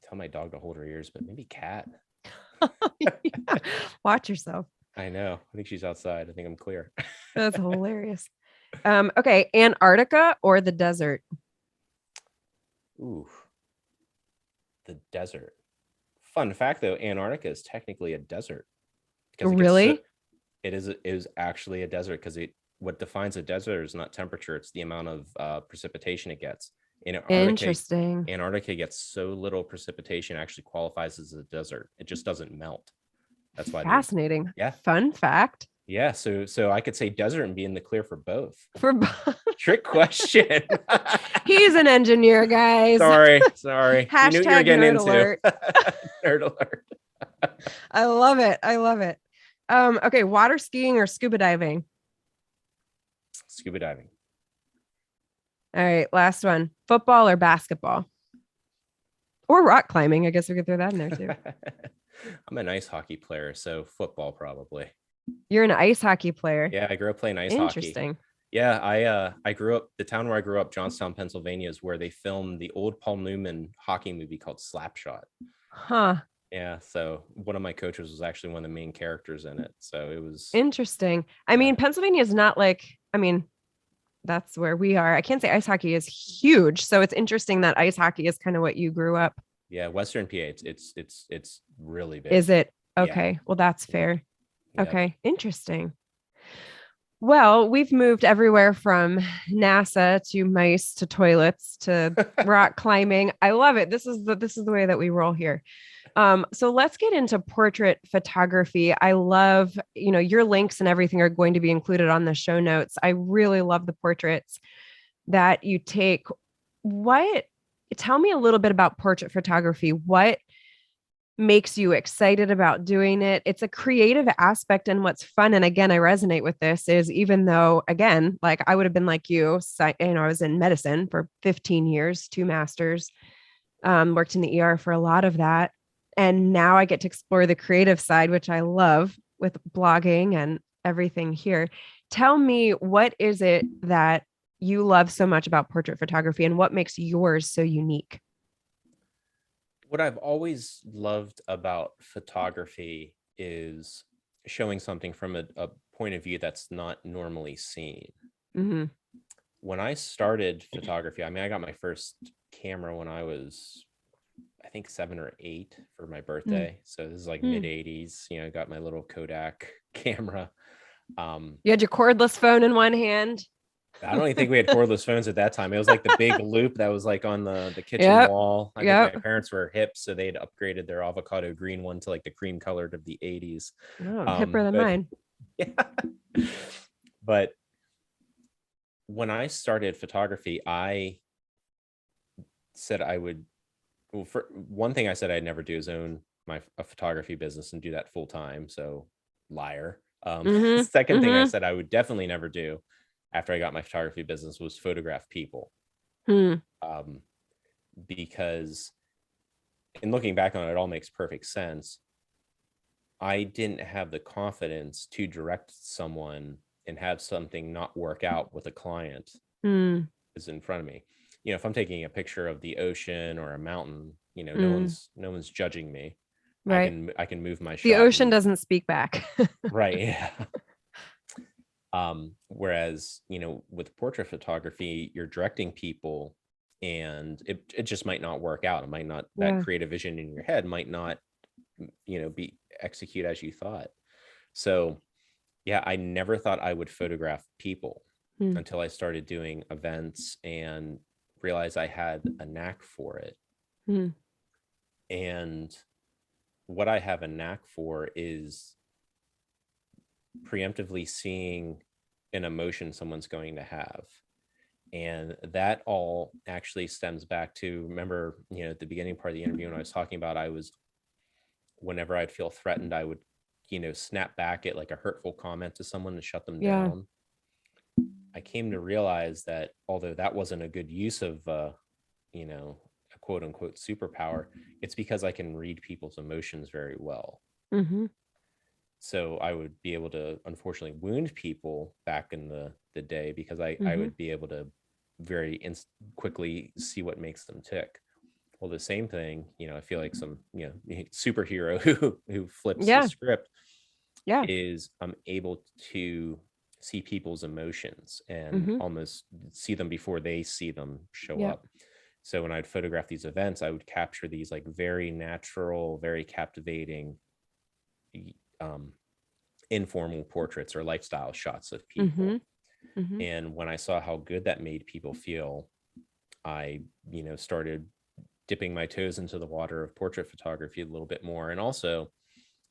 tell my dog to hold her ears, but maybe cat. Yeah. Watch yourself. I know. I think she's outside. I think I'm clear. That's hilarious. Okay. Antarctica or the desert? Ooh. The desert. Fun fact though, Antarctica is technically a desert. Because Really? it is actually a desert because what defines a desert is not temperature, it's the amount of precipitation it gets. Interesting. Antarctica gets so little precipitation, it actually qualifies as a desert. It just doesn't melt. That's why. Fascinating. Yeah. Fun fact. Yeah. So I could say desert and be in the clear for both. For Trick question. He's an engineer, guys. Sorry. Hashtag You knew what you were getting nerd into. alert. Nerd alert. I love it. Okay, water skiing or scuba diving? Scuba diving. All right, last one. Football or basketball? Or rock climbing. I guess we could throw that in there too. I'm an ice hockey player, so football probably. You're an ice hockey player. Yeah, I grew up playing ice hockey. Interesting. Yeah, I grew up, the town where I grew up, Johnstown, Pennsylvania, is where they filmed the old Paul Newman hockey movie called Slapshot. Huh. Yeah, so one of my coaches was actually one of the main characters in it. So it was Interesting. I mean, Pennsylvania is not like, that's where we are. I can't say ice hockey is huge. So it's interesting that ice hockey is kind of what you grew up. Yeah, Western PA, it's really big. Is it? Okay. Yeah. Well, that's fair. Yep. Okay. Interesting. Well, we've moved everywhere from NASA to mice to toilets to rock climbing. I love it. This is the way that we roll here. So let's get into portrait photography. I love, your links and everything are going to be included on the show notes. I really love the portraits that you take. Tell me a little bit about portrait photography. What makes you excited about doing it? It's a creative aspect, and what's fun, and again, I resonate with this, is even though, again, like I would have been like you, I was in medicine for 15 years, 2 masters, worked in the ER for a lot of that. And now I get to explore the creative side, which I love with blogging and everything here. Tell me, what is it that you love so much about portrait photography, and what makes yours so unique? What I've always loved about photography is showing something from a point of view that's not normally seen. Mm-hmm. When I started photography, I got my first camera when I was, I think 7 or 8 for my birthday. So this is like mid 80s. I got my little Kodak camera. You had your cordless phone in one hand. I don't even think we had cordless phones at that time. It was like the big loop that was like on the kitchen wall. I think my parents were hip, so they'd upgraded their avocado green one to like the cream colored of the 80s. Oh, hipper than mine. Yeah. But when I started photography, I said I would, well, for one thing I said I'd never do is own a photography business and do that full time. So liar. Second thing I said I would definitely never do after I got my photography business was photograph people. Because in looking back on it, it all makes perfect sense. I didn't have the confidence to direct someone and have something not work out with a client is in front of me. If I'm taking a picture of the ocean or a mountain, no one's judging me. Right. I can move my shot. The ocean doesn't speak back. Right. Yeah. Whereas, with portrait photography, you're directing people and it just might not work out. It might not, that creative vision in your head might not, be execute as you thought. So yeah, I never thought I would photograph people until I started doing events and realized I had a knack for it. And what I have a knack for is preemptively seeing an emotion someone's going to have. And that all actually stems back to, remember, at the beginning part of the interview when I was talking about, whenever I'd feel threatened, I would, snap back at like a hurtful comment to someone to shut them down. I came to realize that although that wasn't a good use of, you know, a quote unquote superpower, it's because I can read people's emotions very well. Mm-hmm. So I would be able to unfortunately wound people back in the day because I Mm-hmm. would be able to very quickly see what makes them tick. Well, the same thing, you know, I feel like some, you know, superhero who flips the Yeah. script Yeah. is I'm able to see people's emotions and Mm-hmm. almost see them before they see them show Yeah. up. So when I'd photograph these events, I would capture these like very natural, very captivating, um, informal portraits or lifestyle shots of Mm-hmm. people. Mm-hmm. And when I saw how good that made people feel, I, you know, started dipping my toes into the water of portrait photography a little bit more. And also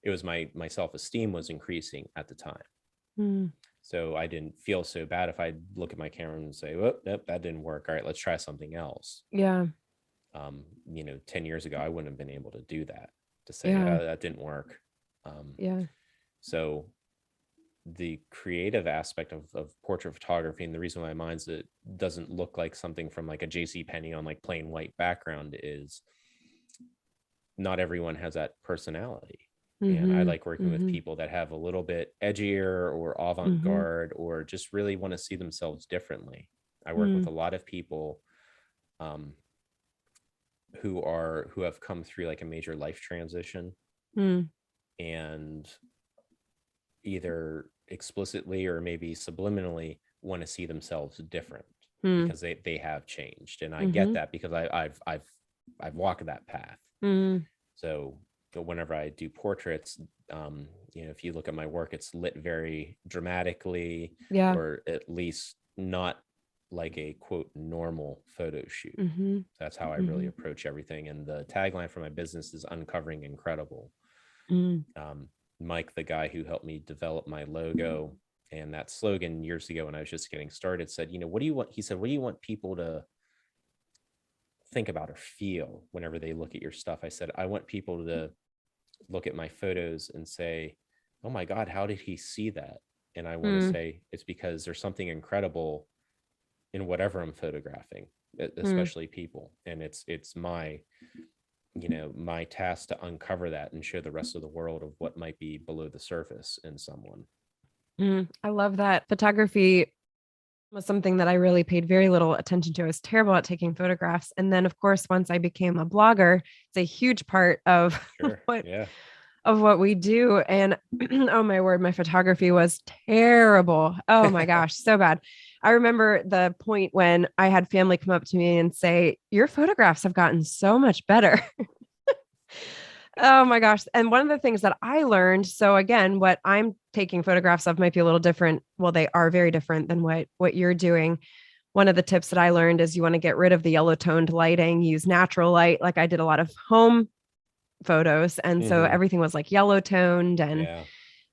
it was my self-esteem was increasing at the time. Mm. So I didn't feel so bad if I look at my camera and say, "Oh, nope, that didn't work. All right, let's try something else." Yeah. You know, 10 years ago, I wouldn't have been able to do that, to say, Yeah. oh, that didn't work. Yeah. So the creative aspect of portrait photography, and the reason why mine's it doesn't look like something from like a JC Penney on like plain white background is not everyone has that personality. And I Mm-hmm. like working with Mm-hmm. people that have a little bit edgier or Mm-hmm. avant-garde or just really want to see themselves differently. I work with Mm. a lot of people um, who have come through like a major life transition Mm. and either explicitly or maybe subliminally want to see themselves different Mm. because they have changed. And I get Mm-hmm. that because I've walked that path. Mm. So whenever I do portraits, you know, if you look at my work, it's lit very dramatically, Yeah. or at least not like a quote normal photo shoot. Mm-hmm. That's how I really Mm-hmm. approach everything. And the tagline for my business is uncovering incredible. Mm. Mike, the guy who helped me develop my logo and that slogan years ago when I was just getting started, said, you know, what do you want? He said, what do you want people to think about or feel whenever they look at your stuff? I said, I want people to look at my photos and say, oh my God, how did he see that? And I want to Mm. say it's because there's something incredible in whatever I'm photographing, Mm. especially people. And it's my, you know, my task to uncover that and show the rest of the world of what might be below the surface in someone. Mm. I love that. Photography was something that I really paid very little attention to. I was terrible at taking photographs. And then of course, once I became a blogger, it's a huge part of Sure. what Yeah. of what we do. And oh my word, my photography was terrible. Oh my gosh, so bad. I remember the point when I had family come up to me and say, your photographs have gotten so much better. Oh my gosh. And one of the things that I learned, so again, what I'm taking photographs of might be a little different. Well, they are very different than what you're doing. One of the tips that I learned is you want to get rid of the yellow toned lighting, use natural light. Like I did a lot of home photos. And so Mm-hmm. everything was like yellow toned. And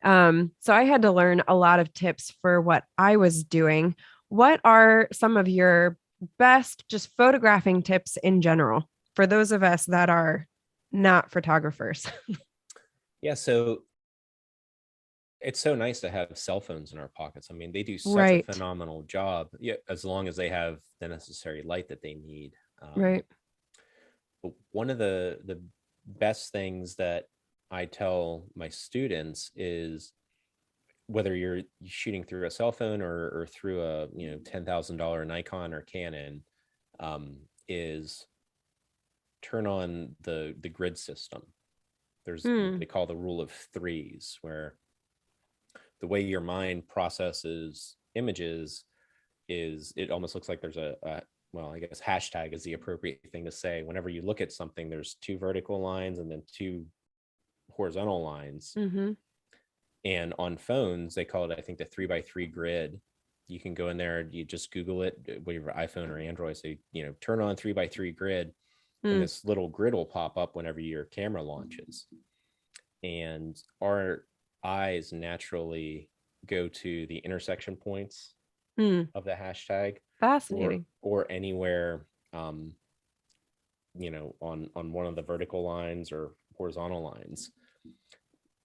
Yeah. so I had to learn a lot of tips for what I was doing. What are some of your best just photographing tips in general for those of us that are not photographers? Yeah. So it's so nice to have cell phones in our pockets. I mean, they do such a Right. phenomenal job, yeah, as long as they have the necessary light that they need. Right. But one of the best things that I tell my students is whether you're shooting through a cell phone or through a, you know, $10,000 Nikon or Canon, is turn on the grid system. There's what Hmm. they call the rule of threes, where the way your mind processes images is it almost looks like there's a well, I guess hashtag is the appropriate thing to say. Whenever you look at something, there's two vertical lines and then two horizontal lines. Mm-hmm. And on phones, they call it, I think, the 3x3 grid. You can go in there, you just Google it, whatever iPhone or Android, say, you know, turn on 3x3 grid, and Mm. this little grid will pop up whenever your camera launches. And our eyes naturally go to the intersection points Mm. of the hashtag Fascinating. or anywhere, you know, on one of the vertical lines or horizontal lines.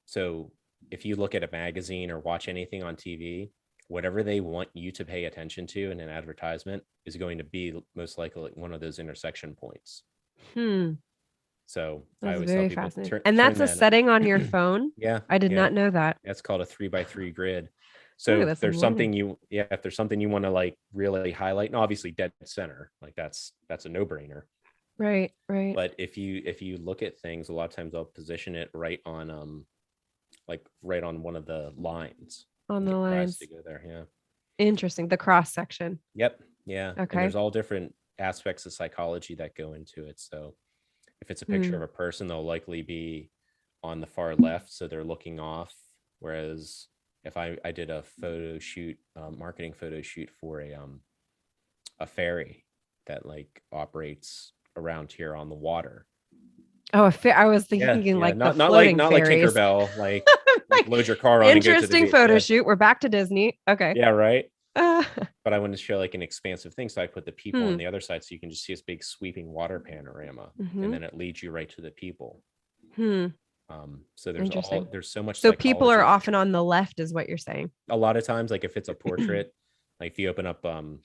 So if you look at a magazine or watch anything on TV, whatever they want you to pay attention to in an advertisement is going to be most likely one of those intersection points. So I That's always tell very people fascinating. And that's turn a that. setting on your phone? Yeah. I did yeah. not know that. That's called a 3x3 grid. Ooh, So that's if there's amazing. something if there's something you want to like really highlight, and obviously dead center, like that's a no-brainer. Right. But if you look at things, a lot of times I'll position it right on right on one of the lines. On the Get your eyes lines. to go there. Yeah. Interesting. The cross section. Yep. Yeah. And Okay. there's all different aspects of psychology that go into it. So if it's a picture of a person, they'll likely be on the far left, so they're looking off. Whereas if I did a photo shoot, marketing photo shoot for a ferry that like operates around here on the water. Oh, I was thinking like not the floating not ferries. like Tinkerbell, like Like, load your car on and go to the interesting beach. photo shoot. We're back to Disney. Okay. Yeah, right. But I wanted to show like an expansive thing, so I put the people on the other side, so you can just see this big sweeping water panorama, and then it leads you right to the people. So there's so much. So people are psychology. often on the left, is what you're saying. A lot of times, like if it's a portrait, like if you open up, and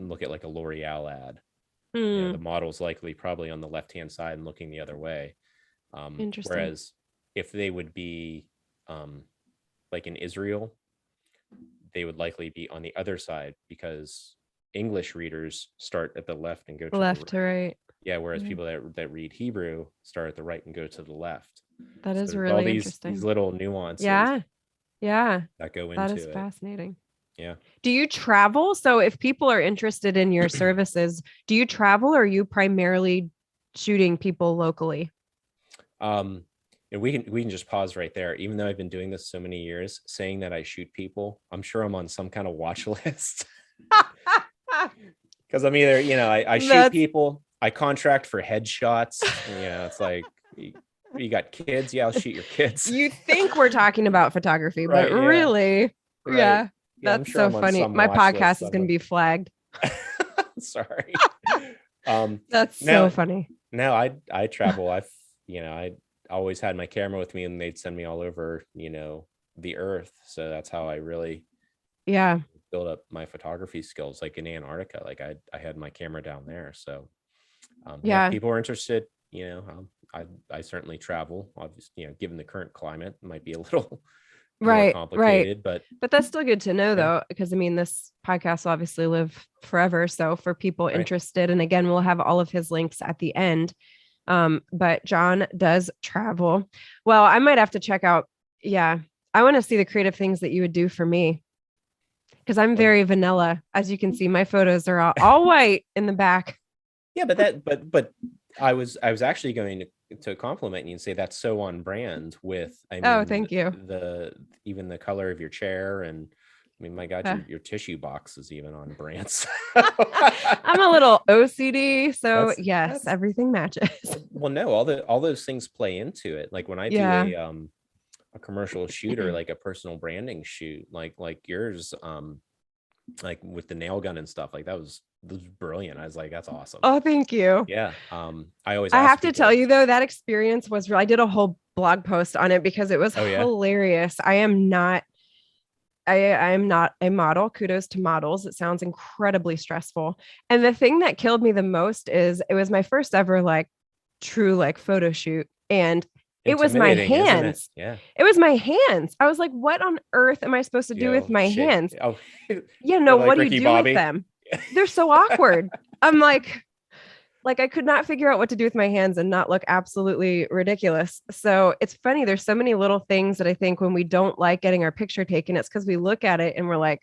look at like a L'Oreal ad, the model's likely probably on the left-hand side and looking the other way. Interesting. Whereas if they would be, like in Israel, they would likely be on the other side because English readers start at the left and go to left the to right. Yeah, whereas people that read Hebrew start at the right and go to the left. That is there's really all these interesting. little nuances. Yeah. That go into it. That is fascinating. Yeah. Do you travel? So if people are interested in your services, do you travel, or are you primarily shooting people locally? And we can just pause right there. Even though I've been doing this so many years, saying that I shoot people, I'm sure I'm on some kind of watch list. Because I'm either, I shoot people, I contract for headshots. It's like, you got kids? Yeah, I'll shoot your kids. You think we're talking about photography, Right, but really, right. Yeah, I'm that's sure so funny. My podcast is going to be flagged. Sorry. That's so funny. No, I travel. I always had my camera with me, and they'd send me all over, the earth. So that's how I really build up my photography skills. Like in Antarctica, like I had my camera down there. So if people are interested, I certainly travel. Obviously, given the current climate, it might be a little more complicated, but that's still good to know though, because I mean, this podcast will obviously live forever. So for people interested, and again, we'll have all of his links at the end. But John does travel. Well, I might have to check out. Yeah. I want to see the creative things that you would do for me, because I'm very vanilla. As you can see, my photos are all white in the back. Yeah, but I was actually going to compliment you and say that's so on brand with, thank you. Even the color of your chair, and I mean, my God, your tissue box is even on brand. I'm a little OCD, so yes, everything matches. Well, no, all those things play into it. Like when I do a commercial shoot or like a personal branding shoot, like yours, like with the nail gun and stuff, like that was brilliant. I was like, that's awesome. Oh, thank you. Yeah. I have to tell you though, that experience was real. I did a whole blog post on it because it was hilarious. I am not a model. Kudos to models. It sounds incredibly stressful. And the thing that killed me the most is it was my first ever like true like photo shoot. And it was my hands. It was my hands. I was like, what on earth am I supposed to do with my hands? Oh, what do you do with them? They're so awkward. I'm like I could not figure out what to do with my hands and not look absolutely ridiculous. So it's funny. There's so many little things that I think when we don't like getting our picture taken, it's because we look at it and we're like,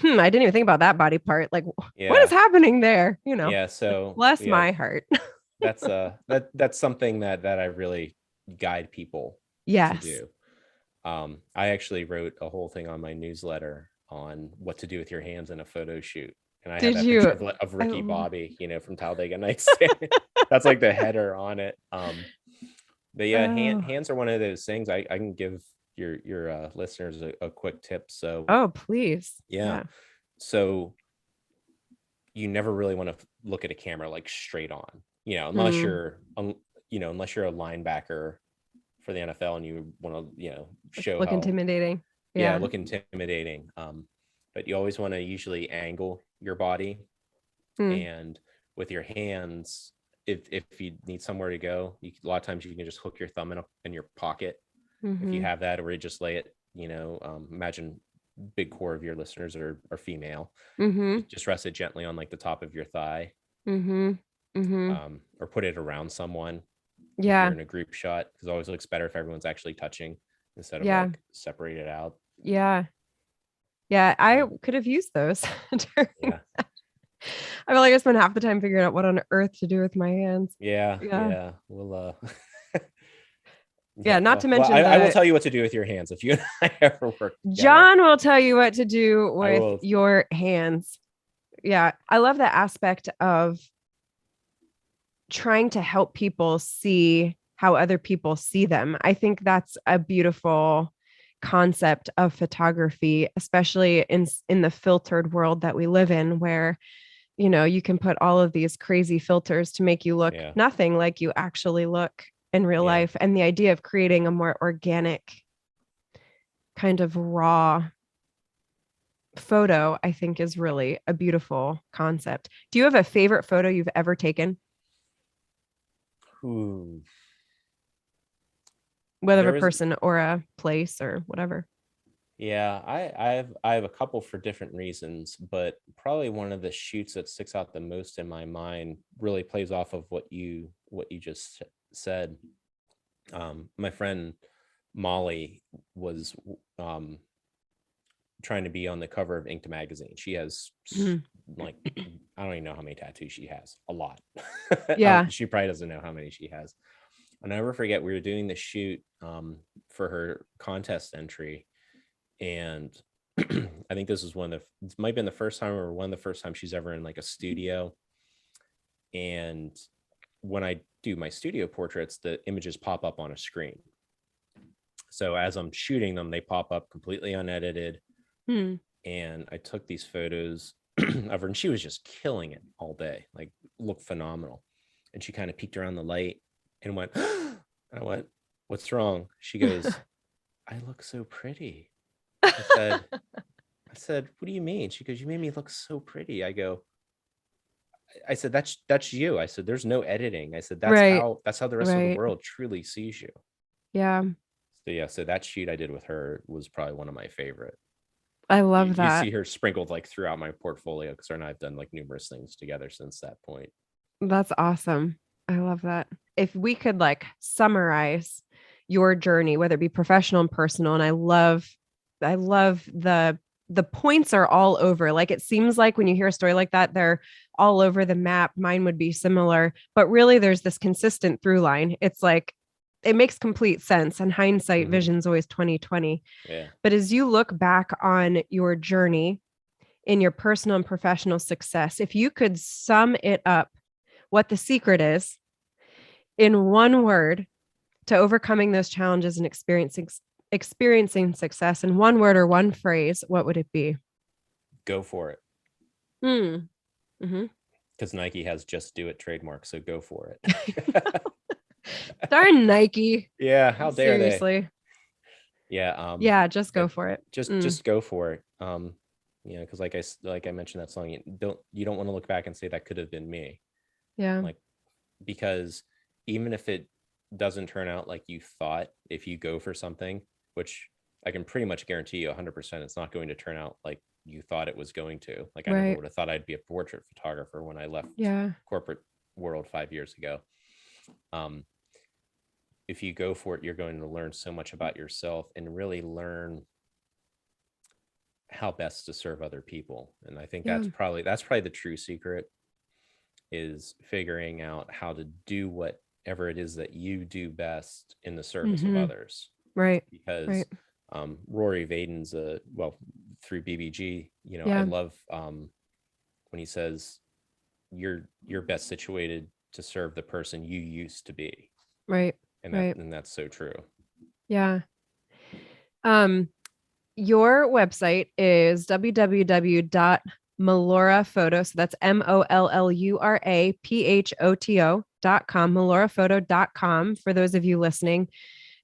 I didn't even think about that body part. Like, what is happening there? Yeah. So bless my heart. that's something that I really guide people to do. I actually wrote a whole thing on my newsletter on what to do with your hands in a photo shoot. And I have that picture of Ricky Bobby, from Talladega Nights. That's like the header on it. But yeah, hands are one of those things. I can give your listeners a quick tip. So please. Yeah. So you never really want to look at a camera like straight on, unless you're unless you're a linebacker for the NFL and you want to, show look intimidating. Yeah, look intimidating. But you always want to usually angle your body, and with your hands, if you need somewhere to go, a lot of times you can just hook your thumb in your pocket, if you have that, or you just lay it, imagine big core of your listeners are female. Just rest it gently on like the top of your thigh, or put it around someone if you're in a group shot, because it always looks better if everyone's actually touching instead of like separated out. I could have used those. I feel like I spent half the time figuring out what on earth to do with my hands. We'll not to mention I will tell you what to do with your hands if you and I ever work together. John will tell you what to do with your hands. I love the aspect of trying to help people see how other people see them. I think that's a beautiful concept of photography, especially in the filtered world that we live in, where you can put all of these crazy filters to make you look nothing like you actually look in real life. And the idea of creating a more organic kind of raw photo, I think, is really a beautiful concept. Do you have a favorite photo you've ever taken? Whether a person or a place or whatever. I have a couple for different reasons, but probably one of the shoots that sticks out the most in my mind really plays off of what you just said. My friend Molly was trying to be on the cover of Inked magazine. She has like, I don't even know how many tattoos she has. A lot. She probably doesn't know how many she has. I'll never forget, we were doing the shoot for her contest entry, and I think this might have been the first time, or one of the first times she's ever in like a studio. And when I do my studio portraits, the images pop up on a screen. So as I'm shooting them, they pop up completely unedited. And I took these photos of her, and she was just killing it all day, like looked phenomenal. And she kind of peeked around the light and went, and I went, "What's wrong?" She goes, "I look so pretty." I said, "What do you mean?" She goes, "You made me look so pretty." I said, that's you. I said, "There's no editing." I said, that's how the rest of the world truly sees you. So that shoot I did with her was probably one of my favorite. I love that. You see her sprinkled like throughout my portfolio, because her and I have done like numerous things together since that point. That's awesome. I love that. If we could like summarize your journey, whether it be professional and personal, and I love the points are all over. Like, it seems like when you hear a story like that, they're all over the map. Mine would be similar, but really there's this consistent through line. It's like, it makes complete sense. And hindsight vision is always 20/20. But as you look back on your journey in your personal and professional success, if you could sum it up, what the secret is in one word to overcoming those challenges and experiencing success, in one word or one phrase, what would it be? Go for it. Because Nike has Just Do It trademark, so go for it. Darn Nike. Yeah, how dare they? Seriously. Just go for it. Just go for it. Because like I mentioned that song, you don't want to look back and say that could have been me. Because even if it doesn't turn out like you thought, if you go for something, which I can pretty much guarantee you 100%, it's not going to turn out like you thought it was going to. Like, I never would have thought I'd be a portrait photographer when I left corporate world 5 years ago. If you go for it, you're going to learn so much about yourself and really learn how best to serve other people. And I think that's probably the true secret, is figuring out how to do whatever it is that you do best in the service of others. Because Rory Vaden's through BBG, I love when he says you're best situated to serve the person you used to be. And that's so true. Your website is www.molluraphoto. So that's MOLLURAPHOTO.com, molluraphoto.com, for those of you listening.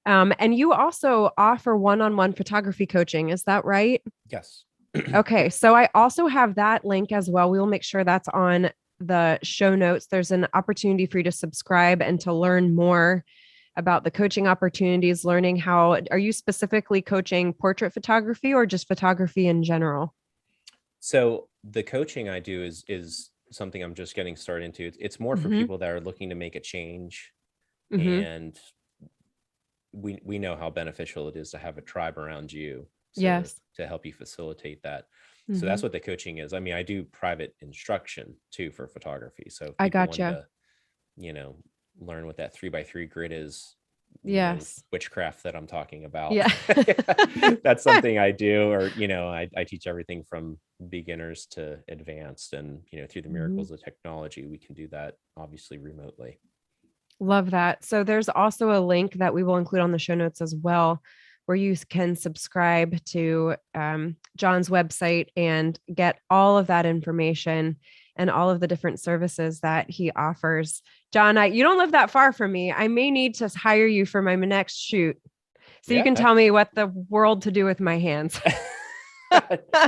And you also offer one-on-one photography coaching. Is that right? Yes. Okay. So I also have that link as well. We will make sure that's on the show notes. There's an opportunity for you to subscribe and to learn more about the coaching opportunities, learning how, are you specifically coaching portrait photography or just photography in general? So the coaching I do is something I'm just getting started into. It's more for people that are looking to make a change. And we know how beneficial it is to have a tribe around you to help you facilitate that. So that's what the coaching is. I mean, I do private instruction too for photography. So if I people gotcha. want to, learn what that 3x3 grid is, witchcraft that I'm talking about. Yeah. That's something I do. Or, I teach everything from beginners to advanced, and, through the miracles of technology, we can do that obviously remotely. Love that. So there's also a link that we will include on the show notes as well, where you can subscribe to John's website and get all of that information and all of the different services that he offers. John, you don't live that far from me. I may need to hire you for my next shoot, so you can tell me what the world to do with my hands.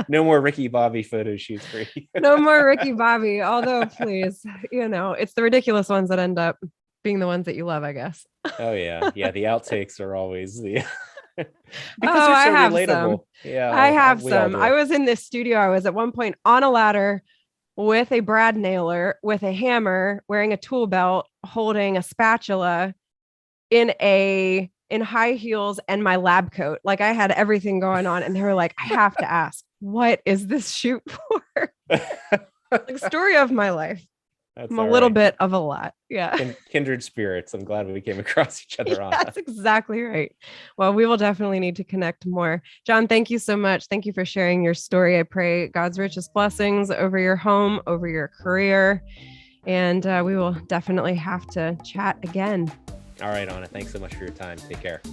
No more Ricky Bobby photo shoots for you. No more Ricky Bobby. Although, please, it's the ridiculous ones that end up being the ones that you love, I guess. Oh yeah. Yeah. The outtakes are always the, because they're so I have relatable. Some. Yeah. I have some. I was in this studio. I was at one point on a ladder with a brad nailer, with a hammer, wearing a tool belt, holding a spatula in high heels and my lab coat. Like, I had everything going on, and they were like, I have to ask, what is this shoot for? Like, story of my life. I'm a little bit of a lot. Yeah. Kindred spirits. I'm glad we came across each other on that. That's exactly right. Well, we will definitely need to connect more. John, thank you so much. Thank you for sharing your story. I pray God's richest blessings over your home, over your career. And we will definitely have to chat again. All right, Anna. Thanks so much for your time. Take care.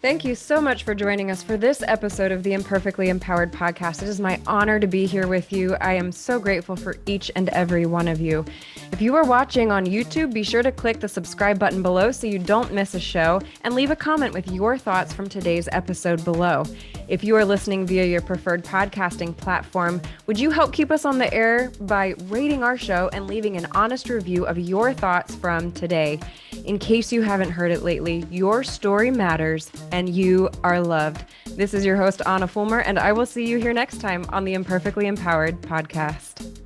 Thank you so much for joining us for this episode of the Imperfectly Empowered podcast. It is my honor to be here with you. I am so grateful for each and every one of you. If you are watching on YouTube, be sure to click the subscribe button below so you don't miss a show, and leave a comment with your thoughts from today's episode below. If you are listening via your preferred podcasting platform, would you help keep us on the air by rating our show and leaving an honest review of your thoughts from today? In case you haven't heard it lately, your story matters and you are loved. This is your host, Ahnafulmer, and I will see you here next time on the Imperfectly Empowered podcast.